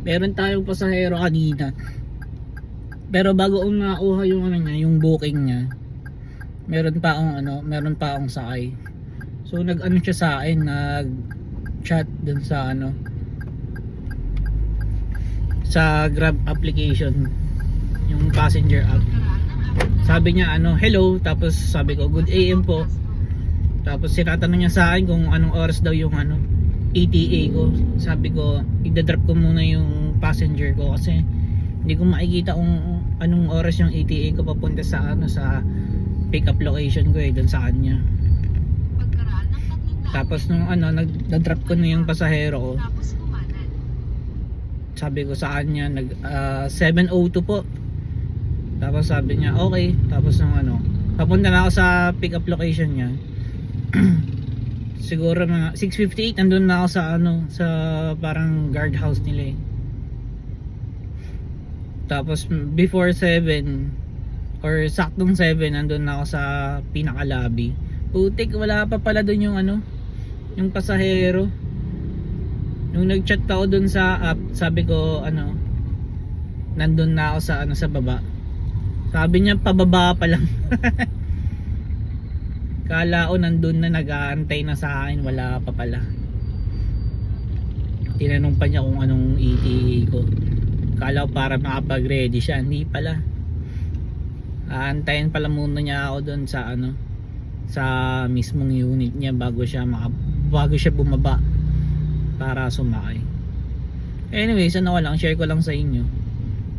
Meron tayong pasahero kanina. Pero bago ko nakuha yung ano niya, yung booking niya, meron pa akong sakay. So nag-ano siya sa akin, nag-chat dun sa sa Grab application, yung passenger app. Sabi niya hello, tapos sabi ko good AM po. Tapos tinatanong niya sa akin kung anong oras daw yung ETA ko. Sabi ko i-drop ko muna yung passenger ko kasi hindi ko makikita kung anong oras yung ETA ko papunta sa sa pick up location ko dun sa kanya. Tapos nung nag-drop ko na yung pasahero ko, sabi ko sa kanya 7:02 po. Tapos sabi niya okay. Tapos nung papunta na ako sa pick up location niya. Siguro mga 6:58 andun na ako sa sa parang guardhouse nila eh. Tapos before 7 or saktong 7 andun na ako sa pinaka lobby. Putik, wala pa pala dun yung yung pasahero. Nung nag-chat ako dun sa app, sabi ko nandun na ako sa sa baba. Sabi niya pababa pa lang. Kala ko nandun na, nag-aantay na sa akin, wala pa pala. Tinanong pa niya kung anong ETA ko. Kala ko para makapag-ready siya, hindi pala. Aantayin pala muna niya ako dun sa sa mismong unit niya bago siya bumaba para sumakay. Anyways, lang, share ko lang sa inyo.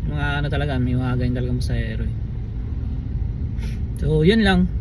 Mga talaga, may mga ganyan talaga masahero. So, yun lang.